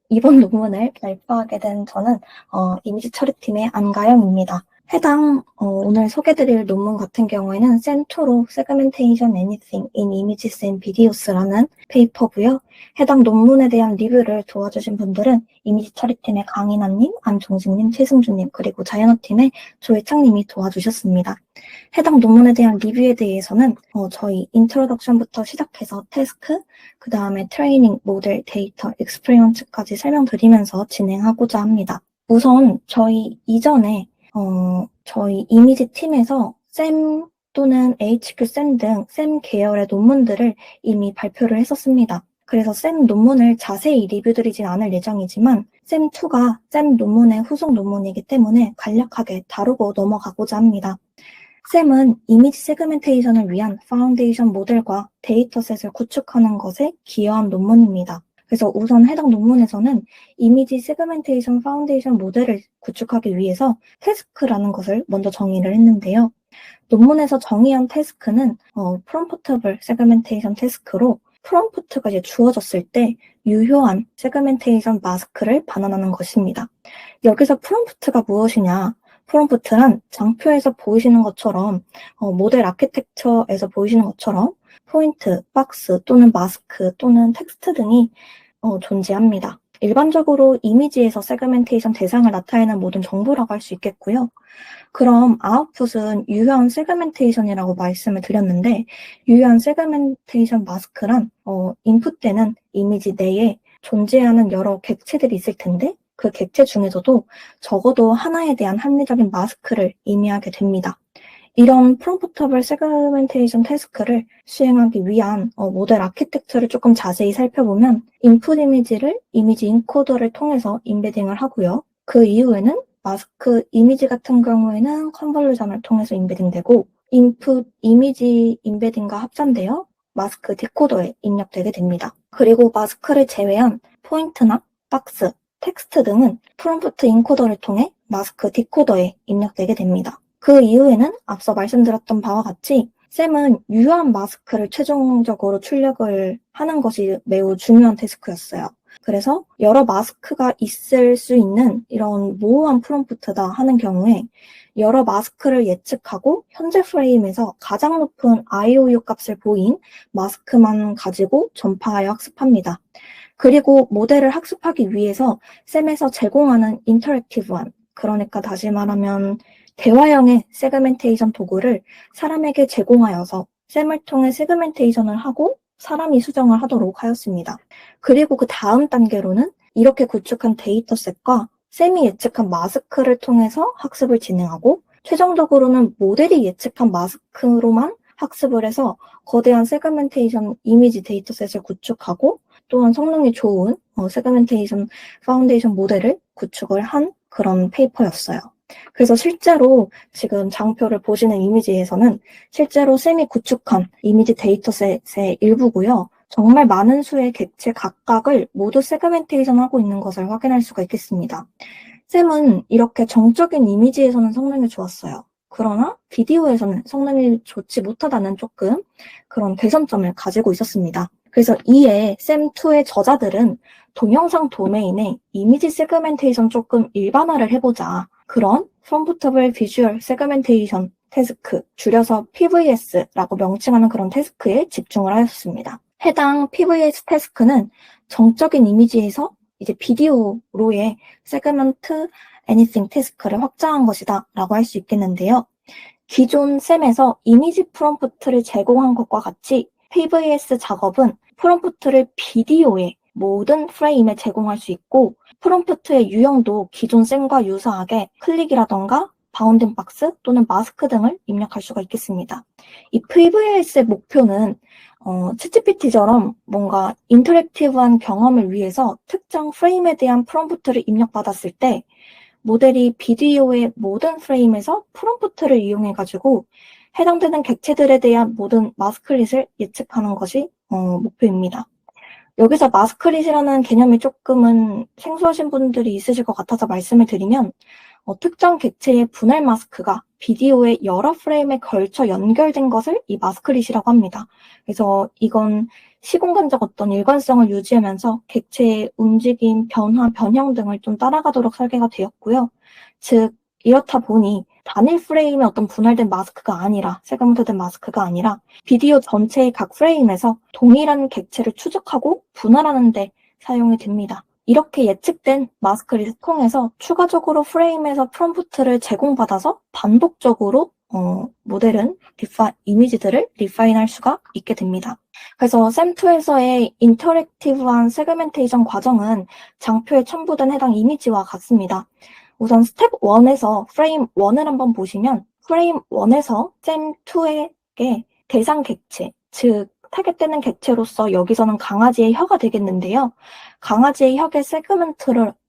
이번 논문을 발표하게 된 저는 이미지 처리팀의 안가영입니다. 오늘 소개드릴 논문 같은 경우에는 쌤2로 Segmentation Anything in Images and Videos라는 페이퍼고요. 해당 논문에 대한 리뷰를 도와주신 분들은 이미지 처리팀의 강인환님, 안종진님, 최승주님, 그리고 자연어팀의 조혜창님이 도와주셨습니다. 해당 논문에 대한 리뷰에 대해서는 저희 인트로덕션부터 시작해서 태스크, 그 다음에 트레이닝, 모델, 데이터, 익스페리먼트까지 설명드리면서 진행하고자 합니다. 우선 저희 이전에 저희 이미지 팀에서 쌤 또는 HQ 쌤 등 쌤 계열의 논문들을 이미 발표를 했었습니다. 그래서 쌤 논문을 자세히 리뷰드리진 않을 예정이지만 쌤2가 쌤 논문의 후속 논문이기 때문에 간략하게 다루고 넘어가고자 합니다. 쌤은 이미지 세그멘테이션을 위한 파운데이션 모델과 데이터셋을 구축하는 것에 기여한 논문입니다. 그래서 우선 해당 논문에서는 이미지 세그멘테이션 파운데이션 모델을 구축하기 위해서 태스크라는 것을 먼저 정의를 했는데요. 논문에서 정의한 태스크는 프롬프터블 세그멘테이션 태스크로 프롬프트가 이제 주어졌을 때 유효한 세그멘테이션 마스크를 반환하는 것입니다. 여기서 프롬프트가 무엇이냐? 프롬프트란 장표에서 보이시는 것처럼 모델 아키텍처에서 보이시는 것처럼 포인트, 박스 또는 마스크 또는 텍스트 등이 존재합니다. 일반적으로 이미지에서 세그멘테이션 대상을 나타내는 모든 정보라고 할 수 있겠고요. 그럼 아웃풋은 유효한 세그멘테이션이라고 말씀을 드렸는데 유효한 세그멘테이션 마스크란 인풋되는 이미지 내에 존재하는 여러 객체들이 있을 텐데 그 객체 중에서도 적어도 하나에 대한 합리적인 마스크를 의미하게 됩니다. 이런 프롬프터블 세그멘테이션 태스크를 수행하기 위한 모델 아키텍처를 조금 자세히 살펴보면 인풋 이미지를 이미지 인코더를 통해서 인베딩을 하고요. 그 이후에는 마스크 이미지 같은 경우에는 컨볼루션을 통해서 인베딩되고 인풋 이미지 인베딩과 합산되어 마스크 디코더에 입력되게 됩니다. 그리고 마스크를 제외한 포인트나 박스, 텍스트 등은 프롬프트 인코더를 통해 마스크 디코더에 입력되게 됩니다. 그 이후에는 앞서 말씀드렸던 바와 같이 쌤은 유효한 마스크를 최종적으로 출력을 하는 것이 매우 중요한 태스크였어요. 그래서 여러 마스크가 있을 수 있는 이런 모호한 프롬프트다 하는 경우에 여러 마스크를 예측하고 현재 프레임에서 가장 높은 IOU 값을 보인 마스크만 가지고 전파하여 학습합니다. 그리고 모델을 학습하기 위해서 쌤에서 제공하는 인터랙티브한, 그러니까 다시 말하면 대화형의 세그멘테이션 도구를 사람에게 제공하여서 쌤을 통해 세그멘테이션을 하고 사람이 수정을 하도록 하였습니다. 그리고 그 다음 단계로는 이렇게 구축한 데이터셋과 쌤이 예측한 마스크를 통해서 학습을 진행하고 최종적으로는 모델이 예측한 마스크로만 학습을 해서 거대한 세그멘테이션 이미지 데이터셋을 구축하고 또한 성능이 좋은 세그멘테이션 파운데이션 모델을 구축을 한 그런 페이퍼였어요. 그래서 실제로 지금 장표를 보시는 이미지에서는 실제로 쌤이 구축한 이미지 데이터셋의 일부고요. 정말 많은 수의 객체 각각을 모두 세그멘테이션 하고 있는 것을 확인할 수가 있겠습니다. 쌤은 이렇게 정적인 이미지에서는 성능이 좋았어요. 그러나 비디오에서는 성능이 좋지 못하다는 조금 그런 개선점을 가지고 있었습니다. 그래서 이에 쌤2의 저자들은 동영상 도메인에 이미지 세그멘테이션 조금 일반화를 해보자. 그런 프롬프터블 비주얼 세그멘테이션 태스크, 줄여서 PVS라고 명칭하는 그런 태스크에 집중을 하였습니다. 해당 PVS 태스크는 정적인 이미지에서 이제 비디오로의 세그먼트 애니싱 태스크를 확장한 것이다 라고 할 수 있겠는데요. 기존 쌤에서 이미지 프롬프트를 제공한 것과 같이 PVS 작업은 프롬프트를 비디오의 모든 프레임에 제공할 수 있고 프롬프트의 유형도 기존 쌤과 유사하게 클릭이라던가 바운딩 박스 또는 마스크 등을 입력할 수가 있겠습니다. 이 PVS의 목표는 챗GPT처럼 뭔가 인터랙티브한 경험을 위해서 특정 프레임에 대한 프롬프트를 입력받았을 때 모델이 비디오의 모든 프레임에서 프롬프트를 이용해가지고 해당되는 객체들에 대한 모든 마스크릿을 예측하는 것이 목표입니다. 여기서 마스크릿이라는 개념이 조금은 생소하신 분들이 있으실 것 같아서 말씀을 드리면 특정 객체의 분할 마스크가 비디오의 여러 프레임에 걸쳐 연결된 것을 이 마스크릿이라고 합니다. 그래서 이건 시공간적 어떤 일관성을 유지하면서 객체의 움직임, 변화, 변형 등을 좀 따라가도록 설계가 되었고요. 즉, 이렇다 보니 단일 프레임의 어떤 분할된 마스크가 아니라, 세그먼트된 마스크가 아니라 비디오 전체의 각 프레임에서 동일한 객체를 추적하고 분할하는 데 사용이 됩니다. 이렇게 예측된 마스크를 통해서 추가적으로 프레임에서 프롬프트를 제공받아서 반복적으로 모델은 이미지들을 리파인할 수가 있게 됩니다. 그래서 샘2에서의 인터랙티브한 세그멘테이션 과정은 장표에 첨부된 해당 이미지와 같습니다. 우선 스텝 1에서 프레임 1을 한번 보시면 프레임 1에서 샘2에게 대상 객체, 즉 타겟되는 객체로서 여기서는 강아지의 혀가 되겠는데요. 강아지의 혀의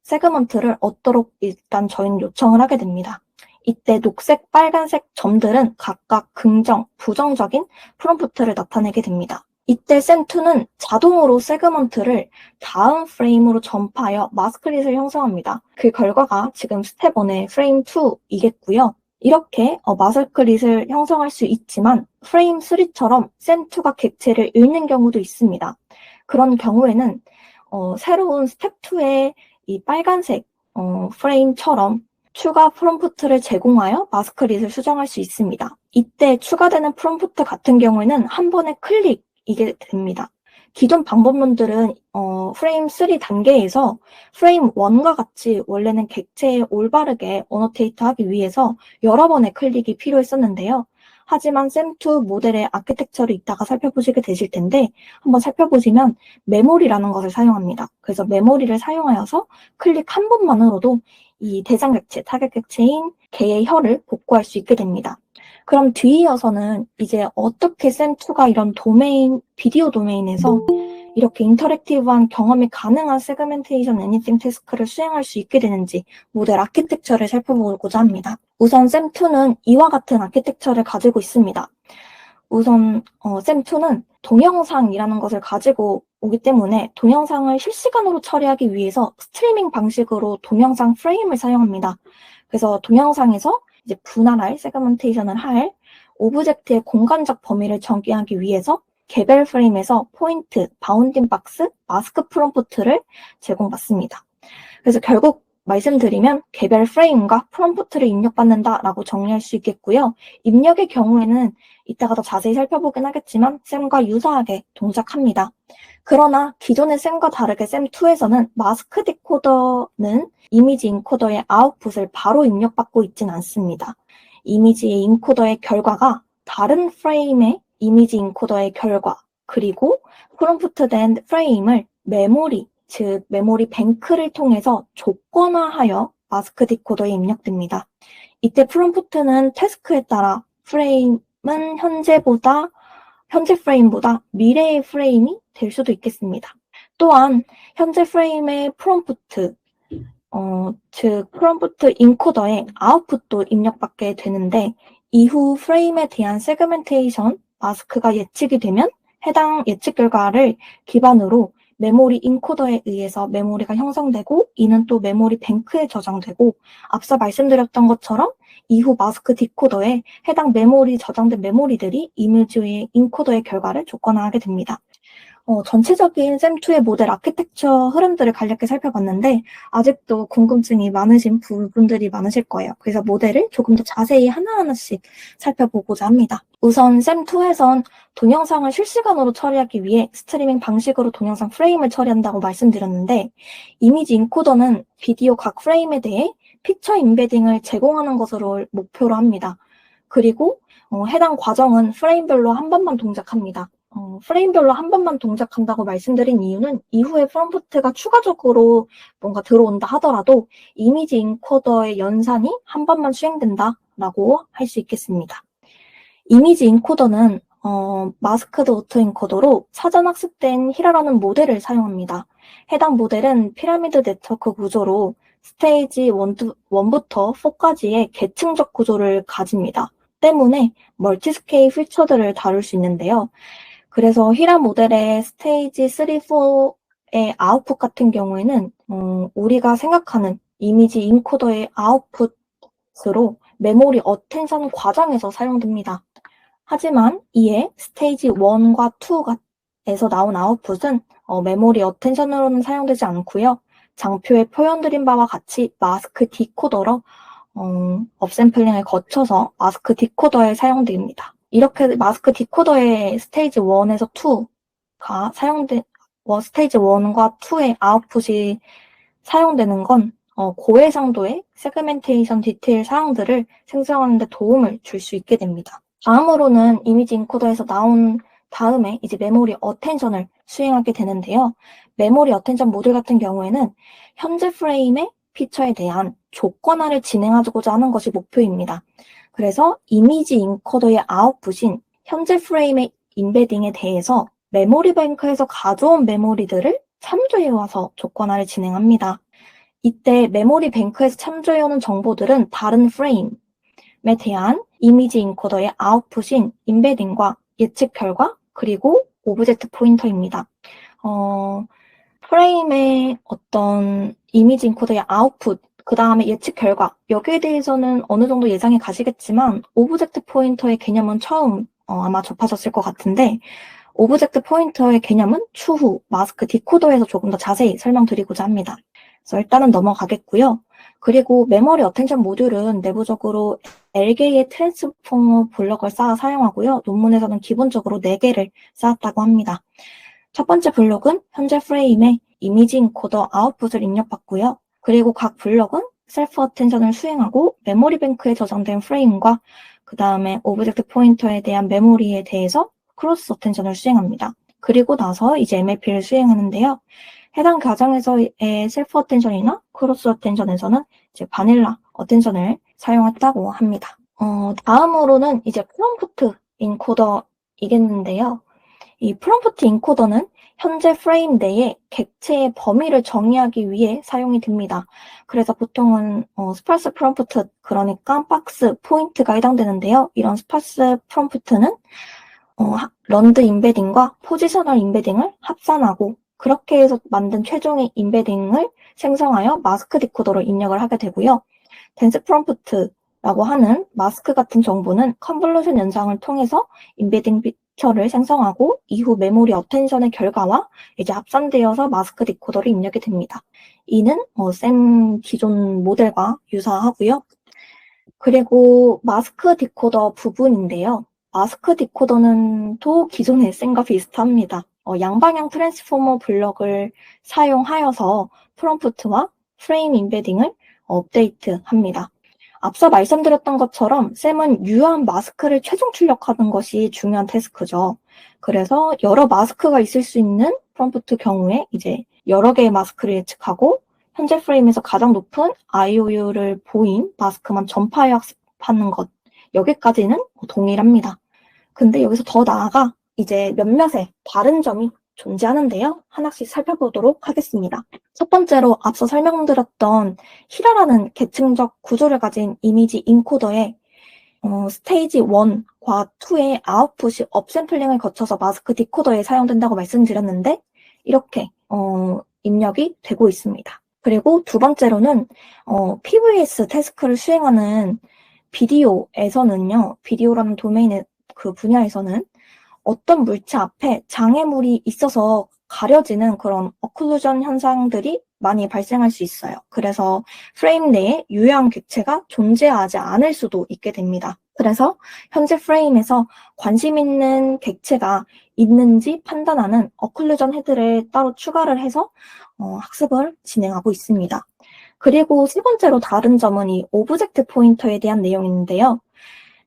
세그먼트를 얻도록 일단 저희는 요청을 하게 됩니다. 이때 녹색, 빨간색 점들은 각각 긍정, 부정적인 프롬프트를 나타내게 됩니다. 이때 샘2는 자동으로 세그먼트를 다음 프레임으로 점파하여 마스크릿을 형성합니다. 그 결과가 지금 스텝 1의 프레임 2이겠고요. 이렇게 마스크릿을 형성할 수 있지만 프레임 3처럼 샘2가 객체를 읽는 경우도 있습니다. 그런 경우에는 새로운 스텝 2의 이 빨간색 프레임처럼 추가 프롬프트를 제공하여 마스크릿을 수정할 수 있습니다. 이때 추가되는 프롬프트 같은 경우에는 한 번의 클릭이게 됩니다. 기존 방법론들은 프레임 3 단계에서 프레임 1과 같이 원래는 객체에 올바르게 어노테이트하기 위해서 여러 번의 클릭이 필요했었는데요. 하지만 샘2 모델의 아키텍처를 이따가 살펴보시게 되실 텐데 한번 살펴보시면 메모리라는 것을 사용합니다. 그래서 메모리를 사용하여서 클릭 한 번만으로도 이 대상 객체, 타겟 객체인 개의 혀를 복구할 수 있게 됩니다. 그럼 뒤이어서는 이제 어떻게 샘2가 이런 비디오 도메인에서 이렇게 인터랙티브한 경험이 가능한 세그멘테이션 애니팅 태스크를 수행할 수 있게 되는지 모델 아키텍처를 살펴보고자 합니다. 우선 샘2는 이와 같은 아키텍처를 가지고 있습니다. 우선 샘2는 동영상이라는 것을 가지고 오기 때문에 동영상을 실시간으로 처리하기 위해서 스트리밍 방식으로 동영상 프레임을 사용합니다. 그래서 동영상에서 이제 분할할, 세그멘테이션을 할 오브젝트의 공간적 범위를 정의하기 위해서 개별 프레임에서 포인트, 바운딩 박스, 마스크 프롬프트를 제공받습니다. 그래서 결국 말씀드리면 개별 프레임과 프롬프트를 입력받는다라고 정리할 수 있겠고요. 입력의 경우에는 이따가 더 자세히 살펴보긴 하겠지만 샘과 유사하게 동작합니다. 그러나 기존의 샘과 다르게 샘2에서는 마스크 디코더는 이미지 인코더의 아웃풋을 바로 입력받고 있진 않습니다. 이미지의 인코더의 결과가 다른 프레임의 이미지 인코더의 결과, 그리고 프롬프트된 프레임을 메모리, 즉 메모리 뱅크를 통해서 조건화하여 마스크 디코더에 입력됩니다. 이때 프롬프트는 태스크에 따라 프레임은 현재 프레임보다 미래의 프레임이 될 수도 있겠습니다. 또한 현재 프레임의 프롬프트, 즉 프롬프트 인코더의 아웃풋도 입력받게 되는데 이후 프레임에 대한 세그멘테이션 마스크가 예측이 되면 해당 예측 결과를 기반으로 메모리 인코더에 의해서 메모리가 형성되고 이는 또 메모리 뱅크에 저장되고 앞서 말씀드렸던 것처럼 이후 마스크 디코더에 해당 저장된 메모리들이 이미지의 인코더의 결과를 조건화하게 됩니다. 전체적인 샘2의 모델 아키텍처 흐름들을 간략히 살펴봤는데 아직도 궁금증이 많으신 부분들이 많으실 거예요. 그래서 모델을 조금 더 자세히 하나하나씩 살펴보고자 합니다. 우선 샘2에선 동영상을 실시간으로 처리하기 위해 스트리밍 방식으로 동영상 프레임을 처리한다고 말씀드렸는데 이미지 인코더는 비디오 각 프레임에 대해 픽처 임베딩을 제공하는 것으로 목표로 합니다. 그리고 해당 과정은 프레임별로 한 번만 동작합니다. 프레임별로 한 번만 동작한다고 말씀드린 이유는 이후에 프롬프트가 추가적으로 뭔가 들어온다 하더라도 이미지 인코더의 연산이 한 번만 수행된다라고 할 수 있겠습니다. 이미지 인코더는 마스크드 오토 인코더로 사전 학습된 히라라는 모델을 사용합니다. 해당 모델은 피라미드 네트워크 구조로 스테이지 1부터 4까지의 계층적 구조를 가집니다. 때문에 멀티스케일 피처들을 다룰 수 있는데요. 그래서 히라 모델의 스테이지 3, 4의 아웃풋 같은 경우에는 우리가 생각하는 이미지 인코더의 아웃풋으로 메모리 어텐션 과정에서 사용됩니다. 하지만 이에 스테이지 1과 2 에서 나온 아웃풋은 메모리 어텐션으로는 사용되지 않고요. 장표에 표현드린 바와 같이 마스크 디코더로 업샘플링을 거쳐서 마스크 디코더에 사용됩니다. 이렇게 마스크 디코더의 스테이지 1에서 2가 스테이지 1과 2의 아웃풋이 사용되는 건 고해상도의 세그멘테이션 디테일 사항들을 생성하는 데 도움을 줄 수 있게 됩니다. 다음으로는 이미지 인코더에서 나온 다음에 이제 메모리 어텐션을 수행하게 되는데요. 메모리 어텐션 모듈 같은 경우에는 현재 프레임의 피처에 대한 조건화를 진행하고자 하는 것이 목표입니다. 그래서 이미지 인코더의 아웃풋인 현재 프레임의 인베딩에 대해서 메모리 뱅크에서 가져온 메모리들을 참조해와서 조건화를 진행합니다. 이때 메모리 뱅크에서 참조해오는 정보들은 다른 프레임에 대한 이미지 인코더의 아웃풋인 인베딩과 예측 결과, 그리고 오브젝트 포인터입니다. 프레임의 어떤 이미지 인코더의 아웃풋, 그 다음에 예측 결과, 여기에 대해서는 어느 정도 예상이 가시겠지만 오브젝트 포인터의 개념은 처음 아마 접하셨을 것 같은데, 오브젝트 포인터의 개념은 추후 마스크 디코더에서 조금 더 자세히 설명드리고자 합니다. 그래서 일단은 넘어가겠고요. 그리고 메모리 어텐션 모듈은 내부적으로 LK의 트랜스포머 블럭을 쌓아 사용하고요. 논문에서는 기본적으로 4개를 쌓았다고 합니다. 첫 번째 블록은 현재 프레임에 이미지 인코더 아웃풋을 입력받고요. 그리고 각 블록은 셀프 어텐션을 수행하고 메모리 뱅크에 저장된 프레임과 그 다음에 오브젝트 포인터에 대한 메모리에 대해서 크로스 어텐션을 수행합니다. 그리고 나서 이제 MLP를 수행하는데요. 해당 과정에서의 셀프 어텐션이나 크로스 어텐션에서는 이제 바닐라 어텐션을 사용했다고 합니다. 다음으로는 이제 프롬프트 인코더이겠는데요. 이 프롬프트 인코더는 현재 프레임 내에 객체의 범위를 정의하기 위해 사용이 됩니다. 그래서 보통은 스파스 프롬프트, 그러니까 박스, 포인트가 해당되는데요. 이런 스파스 프롬프트는 런드 인베딩과 포지셔널 인베딩을 합산하고 그렇게 해서 만든 최종의 인베딩을 생성하여 마스크 디코더로 입력을 하게 되고요. 덴스 프롬프트라고 하는 마스크 같은 정보는 컨볼루션 연상을 통해서 인베딩 피처를 생성하고 이후 메모리 어텐션의 결과와 이제 합산되어서 마스크 디코더를 입력이 됩니다. 이는 샘 기존 모델과 유사하고요. 그리고 마스크 디코더 부분인데요. 마스크 디코더는 또 기존의 샘과 비슷합니다. 양방향 트랜스포머 블럭을 사용하여서 프롬프트와 프레임 인베딩을 업데이트합니다. 앞서 말씀드렸던 것처럼 샘은 유효한 마스크를 최종 출력하는 것이 중요한 태스크죠. 그래서 여러 마스크가 있을 수 있는 프롬프트 경우에 이제 여러 개의 마스크를 예측하고 현재 프레임에서 가장 높은 IOU를 보인 마스크만 전파해 학습하는 것, 여기까지는 동일합니다. 근데 여기서 더 나아가 이제 몇몇의 다른 점이 존재하는데요. 하나씩 살펴보도록 하겠습니다. 첫 번째로 앞서 설명드렸던 히라라는 계층적 구조를 가진 이미지 인코더의 스테이지 1과 2의 아웃풋이 업샘플링을 거쳐서 마스크 디코더에 사용된다고 말씀드렸는데 이렇게 입력이 되고 있습니다. 그리고 두 번째로는 PVS 태스크를 수행하는 비디오에서는요. 비디오라는 도메인의 그 분야에서는 어떤 물체 앞에 장애물이 있어서 가려지는 그런 어클루전 현상들이 많이 발생할 수 있어요. 그래서 프레임 내에 유효한 객체가 존재하지 않을 수도 있게 됩니다. 그래서 현재 프레임에서 관심 있는 객체가 있는지 판단하는 어클루전 헤드를 따로 추가를 해서 학습을 진행하고 있습니다. 그리고 세 번째로 다른 점은 이 오브젝트 포인터에 대한 내용인데요.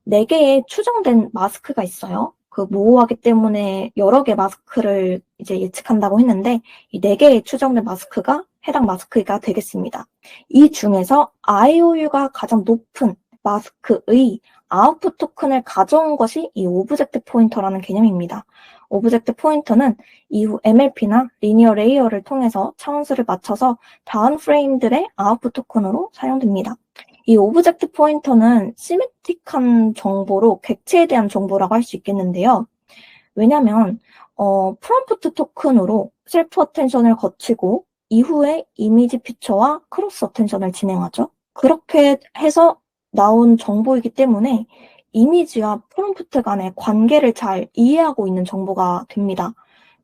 4개의 추정된 마스크가 있어요. 그 모호하기 때문에 여러 개 마스크를 이제 예측한다고 했는데 이 4개의 추정된 마스크가 해당 마스크가 되겠습니다. 이 중에서 IOU가 가장 높은 마스크의 아웃풋 토큰을 가져온 것이 이 오브젝트 포인터라는 개념입니다. 오브젝트 포인터는 이후 MLP나 리니어 레이어를 통해서 차원수를 맞춰서 다음 프레임들의 아웃풋 토큰으로 사용됩니다. 이 오브젝트 포인터는 시메틱한 정보로 객체에 대한 정보라고 할 수 있겠는데요. 왜냐하면 프롬프트 토큰으로 셀프 어텐션을 거치고 이후에 이미지 피처와 크로스 어텐션을 진행하죠. 그렇게 해서 나온 정보이기 때문에 이미지와 프롬프트 간의 관계를 잘 이해하고 있는 정보가 됩니다.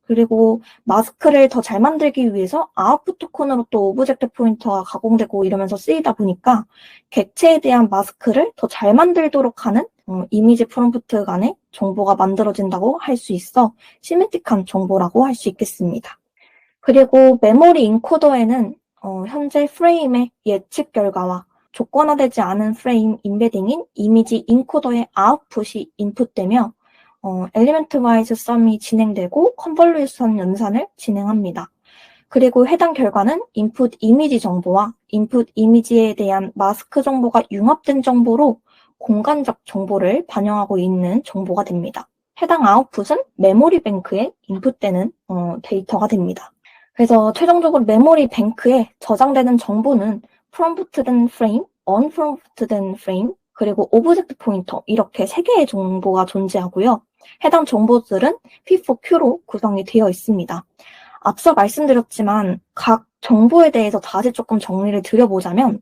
그리고 마스크를 더 잘 만들기 위해서 아웃풋 토큰으로 또 오브젝트 포인터가 가공되고 이러면서 쓰이다 보니까 객체에 대한 마스크를 더 잘 만들도록 하는 이미지 프롬프트 간의 정보가 만들어진다고 할 수 있어 시메틱한 정보라고 할 수 있겠습니다. 그리고 메모리 인코더에는 현재 프레임의 예측 결과와 조건화되지 않은 프레임 인베딩인 이미지 인코더의 아웃풋이 인풋되며 엘리멘트 와이즈 썸이 진행되고 컨볼루션 연산을 진행합니다. 그리고 해당 결과는 인풋 이미지 정보와 인풋 이미지에 대한 마스크 정보가 융합된 정보로 공간적 정보를 반영하고 있는 정보가 됩니다. 해당 아웃풋은 메모리 뱅크에 인풋되는 데이터가 됩니다. 그래서 최종적으로 메모리 뱅크에 저장되는 정보는 프롬프트된 프레임, 언프롬프트된 프레임, 그리고 오브젝트 포인터 이렇게 3개의 정보가 존재하고요. 해당 정보들은 P4Q로 구성이 되어 있습니다. 앞서 말씀드렸지만 각 정보에 대해서 다시 조금 정리를 드려보자면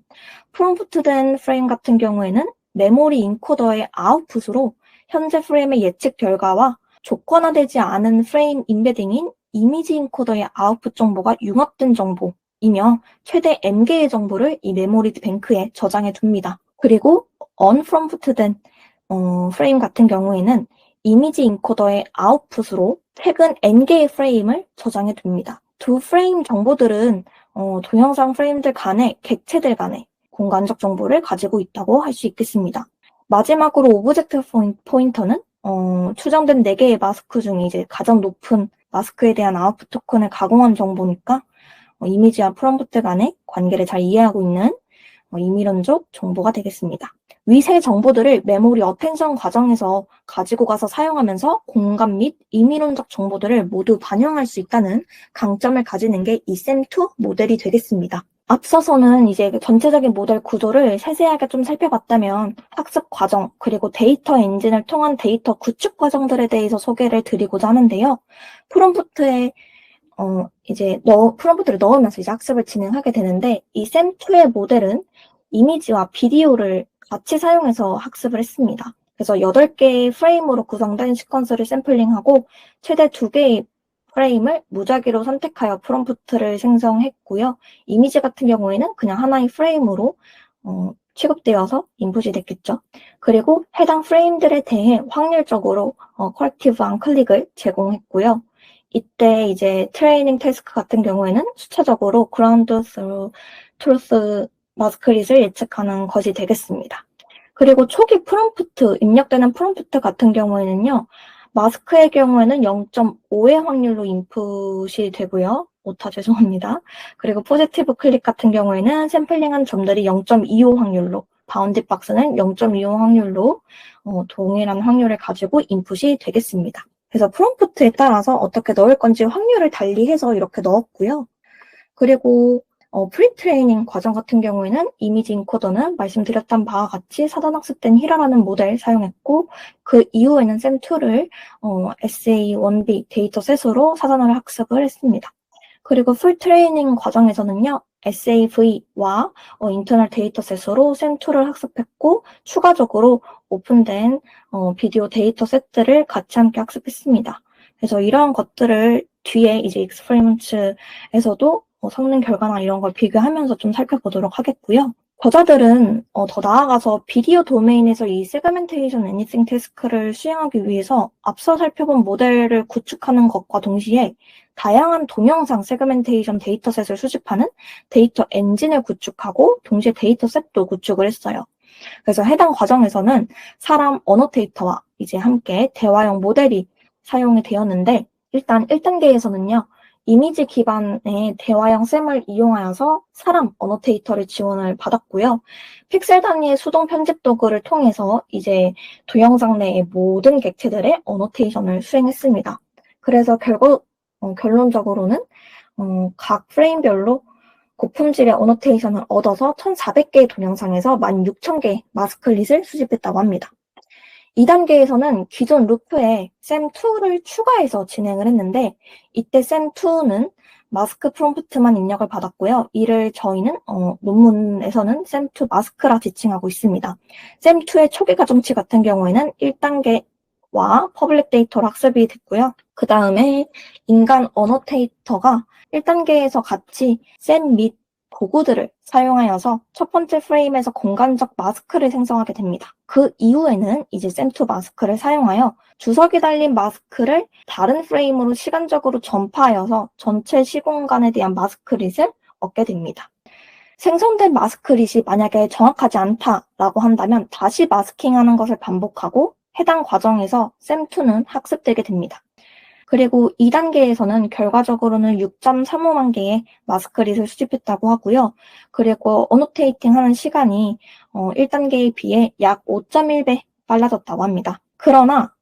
프롬프트된 프레임 같은 경우에는 메모리 인코더의 아웃풋으로 현재 프레임의 예측 결과와 조건화되지 않은 프레임 인베딩인 이미지 인코더의 아웃풋 정보가 융합된 정보이며 최대 M개의 정보를 이 메모리 뱅크에 저장해 둡니다. 그리고 언프롬프트된 프레임 같은 경우에는 이미지 인코더의 아웃풋으로 최근 N개의 프레임을 저장해 둡니다. 두 프레임 정보들은 동영상 프레임들 간의 객체들 간의 공간적 정보를 가지고 있다고 할 수 있겠습니다. 마지막으로 오브젝트 포인터는 추정된 4개의 마스크 중에 이제 가장 높은 마스크에 대한 아웃풋 토큰을 가공한 정보니까 이미지와 프롬프트 간의 관계를 잘 이해하고 있는 임의론적 정보가 되겠습니다. 위 세 정보들을 메모리 어텐션 과정에서 가지고 가서 사용하면서 공간 및 임의론적 정보들을 모두 반영할 수 있다는 강점을 가지는 게 이 셈2 모델이 되겠습니다. 앞서서는 이제 전체적인 모델 구조를 세세하게 좀 살펴봤다면 학습 과정, 그리고 데이터 엔진을 통한 데이터 구축 과정들에 대해서 소개를 드리고자 하는데요. 프롬프트에 프롬프트를 넣으면서 이제 학습을 진행하게 되는데, 이 셈2의 모델은 이미지와 비디오를 같이 사용해서 학습을 했습니다. 그래서 8개의 프레임으로 구성된 시퀀스를 샘플링하고 최대 2개의 프레임을 무작위로 선택하여 프롬프트를 생성했고요. 이미지 같은 경우에는 그냥 하나의 프레임으로 취급되어서 인풋이 됐겠죠. 그리고 해당 프레임들에 대해 확률적으로 퀄리티브 언클릭을 제공했고요. 이때 이제 트레이닝 태스크 같은 경우에는 수차적으로 그라운드 스루 트루스 마스크릿을 예측하는 것이 되겠습니다. 그리고 초기 프롬프트, 입력되는 프롬프트 같은 경우에는요, 마스크의 경우에는 0.5의 확률로 인풋이 되고요. 오타 죄송합니다. 그리고 포지티브 클릭 같은 경우에는 샘플링한 점들이 0.25 확률로, 바운디 박스는 0.25 확률로 동일한 확률을 가지고 인풋이 되겠습니다. 그래서 프롬프트에 따라서 어떻게 넣을 건지 확률을 달리해서 이렇게 넣었고요. 그리고 프리트레이닝 과정 같은 경우에는 이미지 인코더는 말씀드렸던 바와 같이 사전 학습된 히라라는 모델 사용했고, 그 이후에는 셈2를 SA1B 데이터셋으로 사전으로 학습을 했습니다. 그리고 풀 트레이닝 과정에서는요, SAV와 인터널 데이터셋으로 셈2를 학습했고, 추가적으로 오픈된 비디오 데이터셋들을 같이 함께 학습했습니다. 그래서 이러한 것들을 뒤에 이제 익스페리먼트에서도 성능 결과나 이런 걸 비교하면서 좀 살펴보도록 하겠고요. 저자들은 더 나아가서 비디오 도메인에서 이 세그멘테이션 애니싱 태스크를 수행하기 위해서 앞서 살펴본 모델을 구축하는 것과 동시에 다양한 동영상 세그멘테이션 데이터셋을 수집하는 데이터 엔진을 구축하고 동시에 데이터셋도 구축을 했어요. 그래서 해당 과정에서는 사람 어노테이터와 이제 함께 대화형 모델이 사용이 되었는데, 일단 1단계에서는요, 이미지 기반의 대화형 셈을 이용하여서 사람 어노테이터를 지원을 받았고요. 픽셀 단위의 수동 편집 도구를 통해서 이제 동영상 내의 모든 객체들의 어노테이션을 수행했습니다. 그래서 결론적으로는 각 프레임별로 고품질의 어노테이션을 얻어서 1,400개의 동영상에서 16,000개의 마스클릿을 수집했다고 합니다. 2단계에서는 기존 루프에 셈2를 추가해서 진행을 했는데, 이때 셈2는 마스크 프롬프트만 입력을 받았고요. 이를 저희는 논문에서는 셈2 마스크라 지칭하고 있습니다. 셈2의 초기 가중치 같은 경우에는 1단계와 퍼블릭 데이터로 학습이 됐고요. 그 다음에 인간 어노테이터가 1단계에서 같이 셈 및 도구들을 사용하여서 첫 번째 프레임에서 공간적 마스크를 생성하게 됩니다. 그 이후에는 이제 셈2 마스크를 사용하여 주석이 달린 마스크를 다른 프레임으로 시간적으로 전파하여서 전체 시공간에 대한 마스크릿을 얻게 됩니다. 생성된 마스크릿이 만약에 정확하지 않다라고 한다면 다시 마스킹하는 것을 반복하고 해당 과정에서 셈2는 학습되게 됩니다. 그리고 2단계에서는 결과적으로는 6.35만 개의 마스크릿을 수집했다고 하고요. 그리고 어노테이팅 하는 시간이 1단계에 비해 약 5.1배 빨라졌다고 합니다. 그러나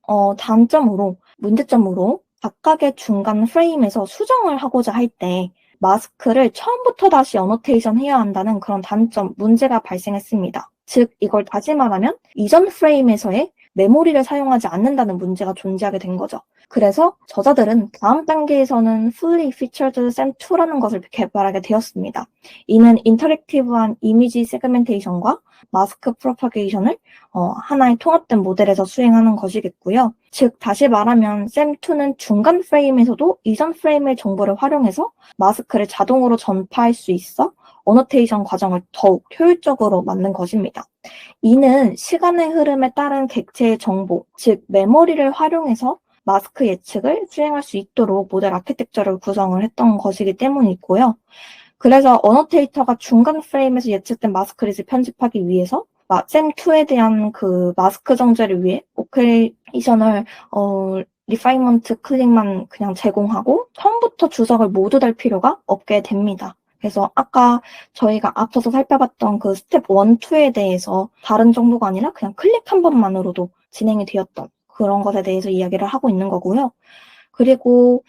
문제점으로 각각의 중간 프레임에서 수정을 하고자 할 때 마스크를 처음부터 다시 어노테이션 해야 한다는 그런 단점, 문제가 발생했습니다. 즉, 이걸 다시 말하면 이전 프레임에서의 메모리를 사용하지 않는다는 문제가 존재하게 된 거죠. 그래서 저자들은 다음 단계에서는 Fully Featured SEM2라는 것을 개발하게 되었습니다. 이는 인터랙티브한 이미지 세그멘테이션과 마스크 프로파게이션을 하나의 통합된 모델에서 수행하는 것이겠고요. 즉, 다시 말하면 SEM2는 중간 프레임에서도 이전 프레임의 정보를 활용해서 마스크를 자동으로 전파할 수 있어 어노테이션 과정을 더욱 효율적으로 만든 것입니다. 이는 시간의 흐름에 따른 객체의 정보, 즉 메모리를 활용해서 마스크 예측을 수행할 수 있도록 모델 아키텍처를 구성을 했던 것이기 때문이고요. 그래서 어노테이터가 중간 프레임에서 예측된 마스크릿을 편집하기 위해서 셈2에 대한 그 마스크 정제를 위해 오페레이셔널 리파이먼트 클릭만 그냥 제공하고 처음부터 주석을 모두 달 필요가 없게 됩니다. 그래서 아까 저희가 앞서서 살펴봤던 그 스텝 1, 2에 대해서 다른 정도가 아니라 그냥 클릭 한 번만으로도 진행이 되었던 그런 것에 대해서 이야기를 하고 있는 거고요. 그리고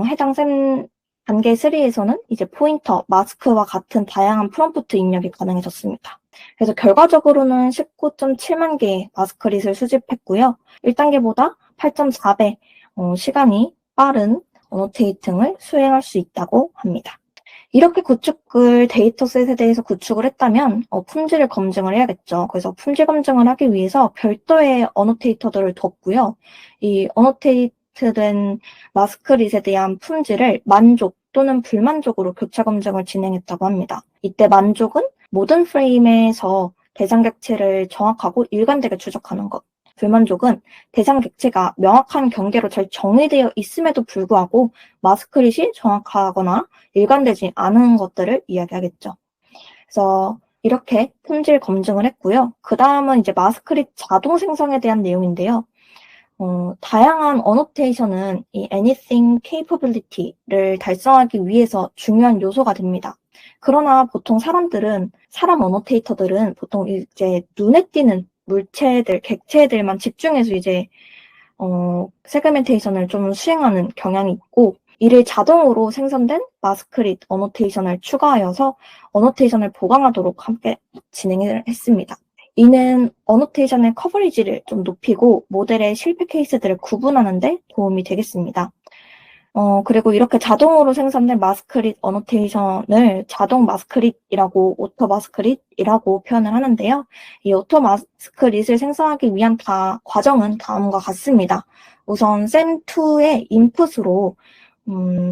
해당 셈 단계 3에서는 이제 포인터, 마스크와 같은 다양한 프롬프트 입력이 가능해졌습니다. 그래서 결과적으로는 19.7만 개의 마스크릿을 수집했고요. 1단계보다 8.4배 시간이 빠른 어노테이팅을 수행할 수 있다고 합니다. 이렇게 데이터셋에 대해서 구축을 했다면 품질을 검증을 해야겠죠. 그래서 품질 검증을 하기 위해서 별도의 어노테이터들을 뒀고요. 이 어노테이트된 마스크릿에 대한 품질을 만족 또는 불만족으로 교차 검증을 진행했다고 합니다. 이때 만족은 모든 프레임에서 대상 객체를 정확하고 일관되게 추적하는 것. 불만족은 대상 객체가 명확한 경계로 잘 정의되어 있음에도 불구하고 마스크릿이 정확하거나 일관되지 않은 것들을 이야기하겠죠. 그래서 이렇게 품질 검증을 했고요. 그 다음은 이제 마스크릿 자동 생성에 대한 내용인데요. 다양한 어노테이션은 이 anything capability를 달성하기 위해서 중요한 요소가 됩니다. 그러나 보통 사람 어노테이터들은 보통 이제 눈에 띄는 객체들만 집중해서 이제 세그멘테이션을 좀 수행하는 경향이 있고 이를 자동으로 생성된 마스크릿 어노테이션을 추가하여서 어노테이션을 보강하도록 함께 진행을 했습니다. 이는 어노테이션의 커버리지를 좀 높이고 모델의 실패 케이스들을 구분하는 데 도움이 되겠습니다. 그리고 이렇게 자동으로 생성된 마스크릿 어노테이션을 자동 마스크릿이라고 오토 마스크릿이라고 표현을 하는데요. 이 오토 마스크릿을 생성하기 위한 과정은 다음과 같습니다. 우선 셈2의 인풋으로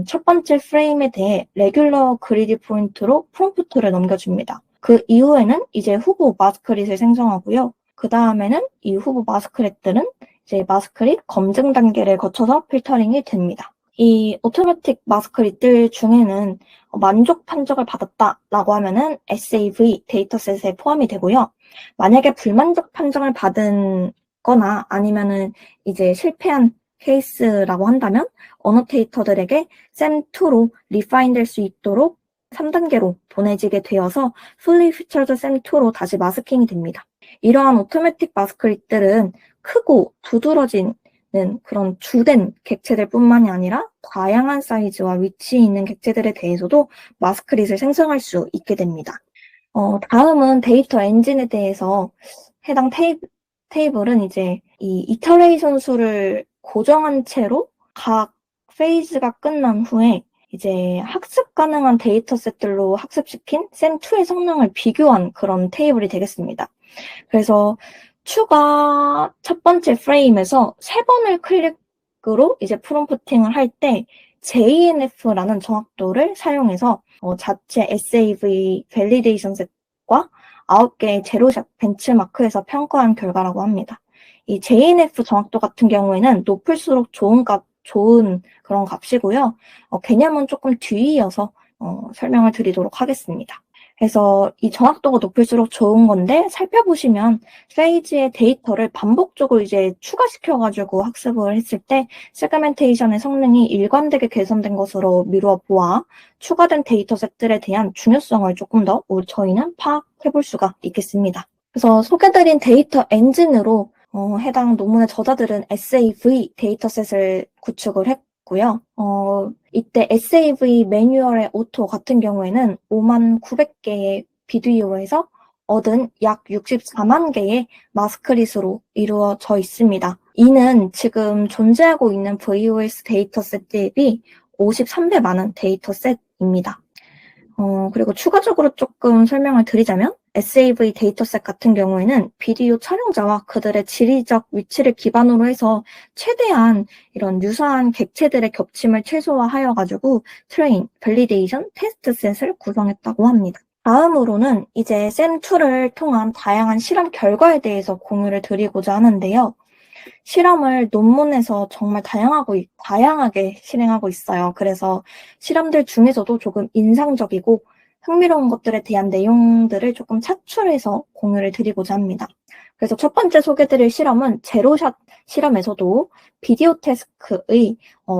첫 번째 프레임에 대해 레귤러 그리디 포인트로 프롬프트를 넘겨줍니다. 그 이후에는 이제 후보 마스크릿을 생성하고요. 그 다음에는 이 후보 마스크릿들은 이제 마스크릿 검증 단계를 거쳐서 필터링이 됩니다. 이 오토매틱 마스크릿들 중에는 만족 판정을 받았다라고 하면은 SAV 데이터셋에 포함이 되고요. 만약에 불만족 판정을 받은 거나 아니면은 이제 실패한 케이스라고 한다면 어노테이터들에게 셈2로 리파인 될 수 있도록 3단계로 보내지게 되어서 Fully Featured 셈2로 다시 마스킹이 됩니다. 이러한 오토매틱 마스크릿들은 크고 두드러진 그런 주된 객체들 뿐만이 아니라 다양한 사이즈와 위치에 있는 객체들에 대해서도 마스크릿을 생성할 수 있게 됩니다. 다음은 데이터 엔진에 대해서 해당 테이블은 이제 이 이터레이션 수를 고정한 채로 각 페이즈가 끝난 후에 이제 학습 가능한 데이터셋들로 학습시킨 셈2의 성능을 비교한 그런 테이블이 되겠습니다. 그래서 추가 첫 번째 프레임에서 3번을 클릭을 식으로 이제 프롬프팅을 할 때 JNF라는 정확도를 사용해서 자체 SAV 밸리데이션 셋과 9개의 제로샷 벤치마크에서 평가한 결과라고 합니다. 이 JNF 정확도 같은 경우에는 높을수록 좋은 그런 값이고요. 개념은 조금 뒤이어서 설명을 드리도록 하겠습니다. 그래서 이 정확도가 높을수록 좋은 건데 살펴보시면 페이지의 데이터를 반복적으로 이제 추가시켜가지고 학습을 했을 때 세그멘테이션의 성능이 일관되게 개선된 것으로 미루어 보아 추가된 데이터셋들에 대한 중요성을 조금 더 저희는 파악해볼 수가 있겠습니다. 그래서 소개드린 데이터 엔진으로 해당 논문의 저자들은 SAV 데이터셋을 구축을 했고요. 이때 SAV 매뉴얼의 오토 같은 경우에는 59,900개의 비디오에서 얻은 약 64만 개의 마스크릿으로 이루어져 있습니다. 이는 지금 존재하고 있는 VOS 데이터셋 대비 53배 많은 데이터셋입니다. 그리고 추가적으로 조금 설명을 드리자면 SAV 데이터셋 같은 경우에는 비디오 촬영자와 그들의 지리적 위치를 기반으로 해서 최대한 이런 유사한 객체들의 겹침을 최소화하여 가지고 트레인, 밸리데이션, 테스트셋을 구성했다고 합니다. 다음으로는 이제 샘2를 통한 다양한 실험 결과에 대해서 공유를 드리고자 하는데요. 실험을 논문에서 정말 다양하게 실행하고 있어요. 그래서 실험들 중에서도 조금 인상적이고 흥미로운 것들에 대한 내용들을 조금 차출해서 공유를 드리고자 합니다. 그래서 첫 번째 소개드릴 실험은 제로샷 실험에서도 비디오 태스크의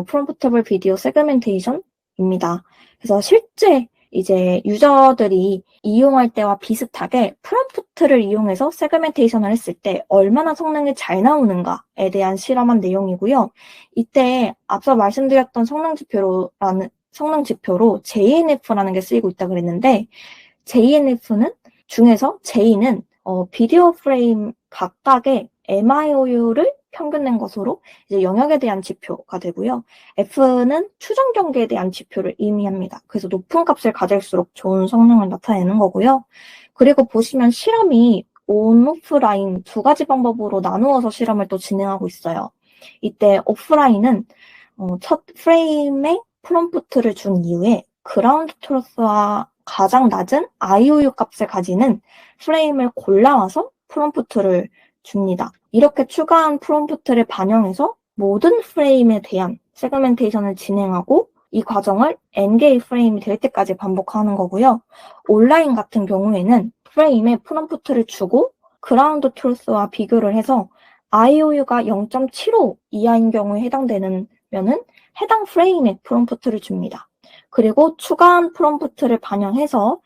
프롬프터블 비디오 세그멘테이션입니다. 그래서 실제 이제 유저들이 이용할 때와 비슷하게 프롬프트를 이용해서 세그멘테이션을 했을 때 얼마나 성능이 잘 나오는가에 대한 실험한 내용이고요. 이때 앞서 말씀드렸던 성능 지표로 JNF라는 게 쓰이고 있다고 그랬는데 JNF는 중에서 J는 비디오 프레임 각각의 MIOU를 평균 낸 것으로 이제 영역에 대한 지표가 되고요. F는 추정 경계에 대한 지표를 의미합니다. 그래서 높은 값을 가질수록 좋은 성능을 나타내는 거고요. 그리고 보시면 실험이 온, 오프라인 두 가지 방법으로 나누어서 실험을 또 진행하고 있어요. 이때 오프라인은 첫 프레임에 프롬프트를 준 이후에 그라운드 트루스와 가장 낮은 IOU 값을 가지는 프레임을 골라와서 프롬프트를 줍니다. 이렇게 추가한 프롬프트를 반영해서 모든 프레임에 대한 세그멘테이션을 진행하고 이 과정을 N개의 프레임이 될 때까지 반복하는 거고요. 온라인 같은 경우에는 프레임에 프롬프트를 주고 그라운드 트루스와 비교를 해서 IOU가 0.75 이하인 경우에 해당되는 면은 해당 프레임에 프롬프트를 줍니다. 그리고 추가한 프롬프트를 반영해서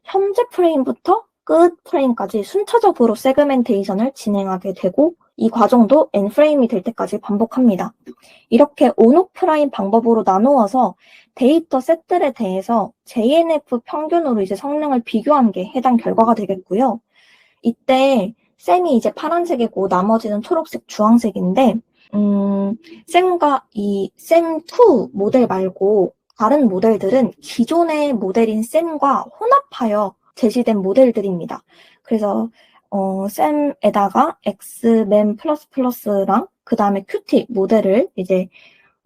현재 프레임부터 끝 프레임까지 순차적으로 세그멘테이션을 진행하게 되고 이 과정도 N프레임이 될 때까지 반복합니다. 이렇게 온오프라인 방법으로 나누어서 데이터 셋들에 대해서 JNF 평균으로 이제 성능을 비교한 게 해당 결과가 되겠고요. 이때 셈이 이제 파란색이고 나머지는 초록색, 주황색인데 셈과 이 셈2 모델 말고 다른 모델들은 기존의 모델인 셈과 혼합하여 제시된 모델들입니다. 그래서 셈에다가 X맨 플러스랑 그 다음에 큐티 모델을 이제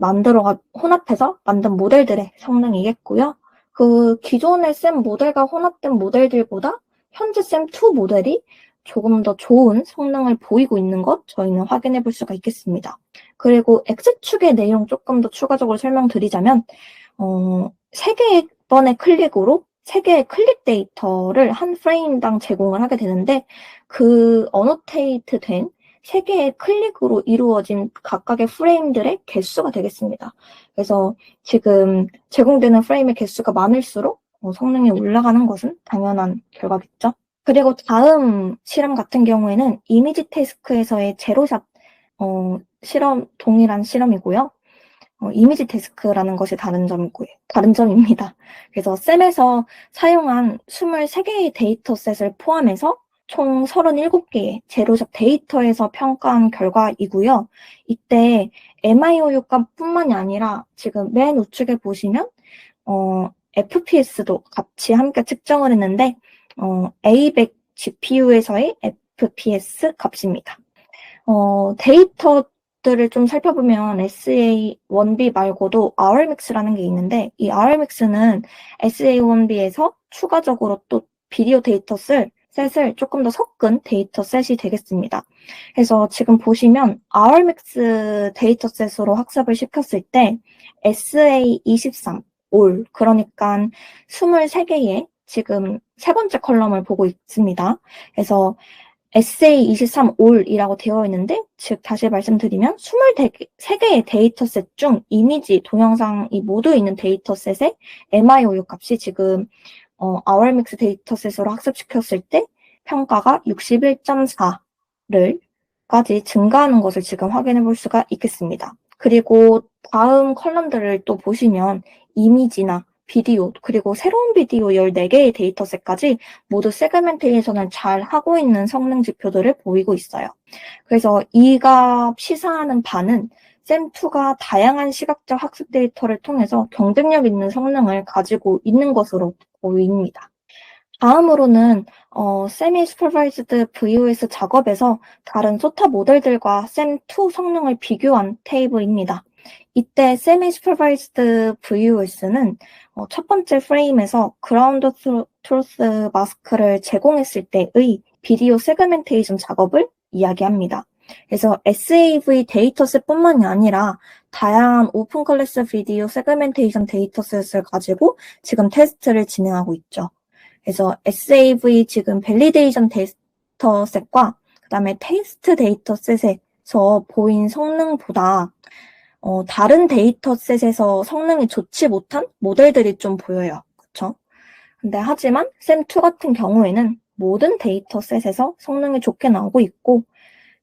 혼합해서 만든 모델들의 성능이겠고요. 그 기존의 셈 모델과 혼합된 모델들보다 현재 셈2 모델이 조금 더 좋은 성능을 보이고 있는 것 저희는 확인해 볼 수가 있겠습니다. 그리고 X축의 내용 조금 더 추가적으로 설명드리자면 3개의 클릭으로 3개의 클릭 데이터를 한 프레임당 제공을 하게 되는데 그 어노테이트 된 3개의 클릭으로 이루어진 각각의 프레임들의 개수가 되겠습니다. 그래서 지금 제공되는 프레임의 개수가 많을수록 성능이 올라가는 것은 당연한 결과겠죠. 그리고 다음 실험 같은 경우에는 이미지 태스크에서의 제로샷 실험, 동일한 실험이고요. 이미지 태스크라는 것이 다른 점입니다. 그래서 셈에서 사용한 23개의 데이터셋을 포함해서 총 37개의 제로샷 데이터에서 평가한 결과이고요. 이때 MIOU 값뿐만이 아니라 지금 맨 우측에 보시면 FPS도 같이 함께 측정을 했는데 A100 GPU에서의 FPS 값입니다. 데이터 것들을 좀 살펴보면 SA1B 말고도 RMix라는 게 있는데 이 RMix는 SA1B에서 추가적으로 또 비디오 셋을 조금 더 섞은 데이터셋이 되겠습니다. 그래서 지금 보시면 RMix 데이터셋으로 학습을 시켰을 때 SA23 올, 그러니까 23개의 지금 세 번째 컬럼을 보고 있습니다. 그래서 SA23 올이라고 되어 있는데, 즉 다시 말씀드리면 23개의 데이터셋 중 이미지, 동영상이 모두 있는 데이터셋의 MIOU 값이 지금 RMix 데이터셋으로 학습시켰을 때 평가가 61.4를 까지 증가하는 것을 지금 확인해 볼 수가 있겠습니다. 그리고 다음 컬럼들을 또 보시면 이미지나 비디오, 그리고 새로운 비디오 14개의 데이터셋까지 모두 세그멘테이션을 잘 하고 있는 성능 지표들을 보이고 있어요. 그래서 이 값 시사하는 바는 샘2가 다양한 시각적 학습 데이터를 통해서 경쟁력 있는 성능을 가지고 있는 것으로 보입니다. 다음으로는 세미 슈퍼바이즈드 VOS 작업에서 다른 소타 모델들과 샘2 성능을 비교한 테이블입니다. 이때 세미 슈퍼바이즈드 VOS는 첫 번째 프레임에서 그라운드 트루스 마스크를 제공했을 때의 비디오 세그멘테이션 작업을 이야기합니다. 그래서 SAV 데이터셋뿐만이 아니라 다양한 오픈 클래스 비디오 세그멘테이션 데이터셋을 가지고 지금 테스트를 진행하고 있죠. 그래서 SAV 지금 밸리데이션 데이터셋과 그다음에 테스트 데이터셋에서 보인 성능보다 다른 데이터셋에서 성능이 좋지 못한 모델들이 좀 보여요. 그렇죠? 근데 하지만 샘2 같은 경우에는 모든 데이터셋에서 성능이 좋게 나오고 있고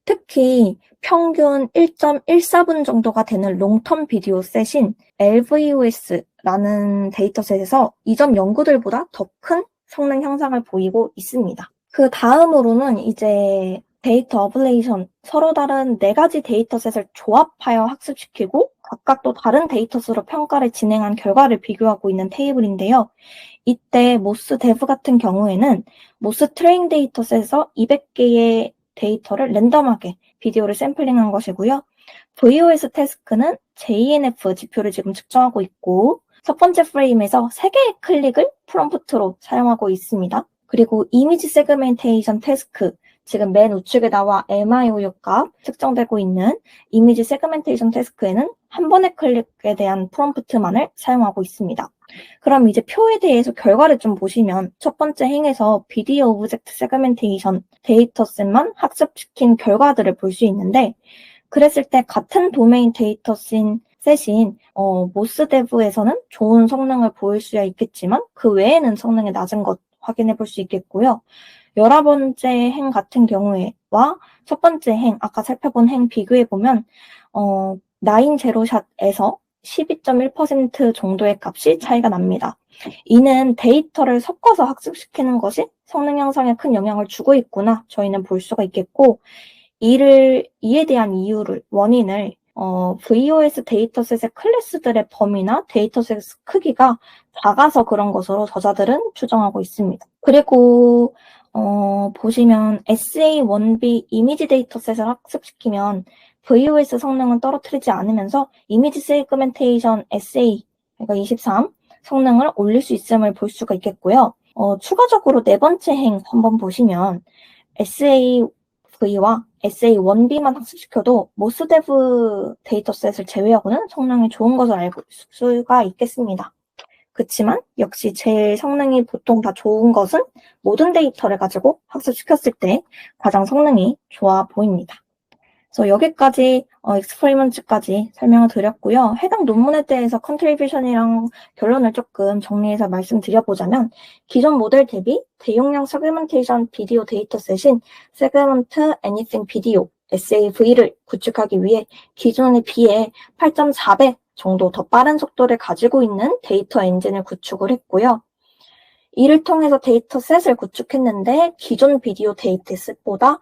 특히 평균 1.14분 정도가 되는 롱텀 비디오 셋인 LVOS라는 데이터셋에서 이전 연구들보다 더 큰 성능 향상을 보이고 있습니다. 그 다음으로는 이제 데이터 어블레이션, 서로 다른 4가지 데이터셋을 조합하여 학습시키고 각각 또 다른 데이터셋으로 평가를 진행한 결과를 비교하고 있는 테이블인데요. 이때 모스 데브 같은 경우에는 모스 트레인 데이터셋에서 200개의 데이터를 랜덤하게 비디오를 샘플링한 것이고요. VOS 태스크는 JNF 지표를 지금 측정하고 있고 첫 번째 프레임에서 3개의 클릭을 프롬프트로 사용하고 있습니다. 그리고 이미지 세그멘테이션 태스크, 지금 맨 우측에 나와 MIOU 값 측정되고 있는 이미지 세그멘테이션 태스크에는 한 번의 클릭에 대한 프롬프트만을 사용하고 있습니다. 그럼 이제 표에 대해서 결과를 좀 보시면 첫 번째 행에서 비디오 오브젝트 세그멘테이션 데이터셋만 학습시킨 결과들을 볼 수 있는데 그랬을 때 같은 도메인 데이터셋인 모스데브에서는 좋은 성능을 보일 수야 있겠지만 그 외에는 성능이 낮은 것 확인해 볼 수 있겠고요. 11번째 행 같은 경우에와 첫 번째 행, 아까 살펴본 행 비교해보면 9제로샷에서 12.1% 정도의 값이 차이가 납니다. 이는 데이터를 섞어서 학습시키는 것이 성능 향상에 큰 영향을 주고 있구나 저희는 볼 수가 있겠고 이에 대한 원인을 VOS 데이터셋의 클래스들의 범위나 데이터셋 크기가 작아서 그런 것으로 저자들은 추정하고 있습니다. 그리고 보시면 SA1B 이미지 데이터셋을 학습시키면 VOS 성능은 떨어뜨리지 않으면서 이미지 세그멘테이션 SA, 그러니까 23 성능을 올릴 수 있음을 볼 수가 있겠고요. 추가적으로 네 번째 행 한번 보시면 SAV와 SA1B만 학습시켜도 모스데브 데이터셋을 제외하고는 성능이 좋은 것을 알 수가 있겠습니다. 그렇지만 역시 제일 성능이 보통 다 좋은 것은 모든 데이터를 가지고 학습시켰을 때 가장 성능이 좋아 보입니다. 그래서 여기까지 익스퍼리먼트까지 설명을 드렸고요. 해당 논문에 대해서 컨트리뷰션이랑 결론을 조금 정리해서 말씀드려보자면 기존 모델 대비 대용량 세그멘테이션 비디오 데이터셋인 세그먼트 애니싱 비디오 SAV를 구축하기 위해 기존에 비해 8.4배 정도 더 빠른 속도를 가지고 있는 데이터 엔진을 구축을 했고요. 이를 통해서 데이터셋을 구축했는데 기존 비디오 데이터셋보다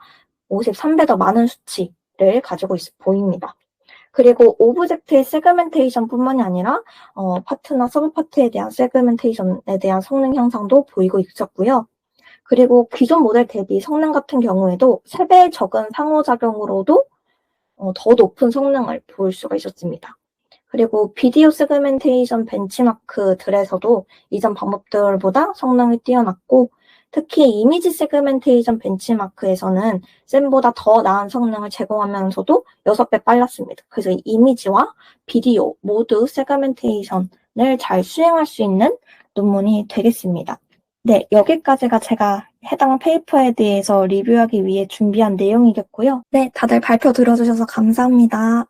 53배 더 많은 수치를 가지고 보입니다. 그리고 오브젝트의 세그멘테이션뿐만이 아니라 파트나 서브 파트에 대한 세그멘테이션에 대한 성능 향상도 보이고 있었고요. 그리고 기존 모델 대비 성능 같은 경우에도 3배 적은 상호작용으로도 더 높은 성능을 볼 수가 있었습니다. 그리고 비디오 세그멘테이션 벤치마크들에서도 이전 방법들보다 성능이 뛰어났고, 특히 이미지 세그멘테이션 벤치마크에서는 샘보다 더 나은 성능을 제공하면서도 6배 빨랐습니다. 그래서 이미지와 비디오 모두 세그멘테이션을 잘 수행할 수 있는 논문이 되겠습니다. 네, 여기까지가 제가 해당 페이퍼에 대해서 리뷰하기 위해 준비한 내용이겠고요. 네, 다들 발표 들어주셔서 감사합니다.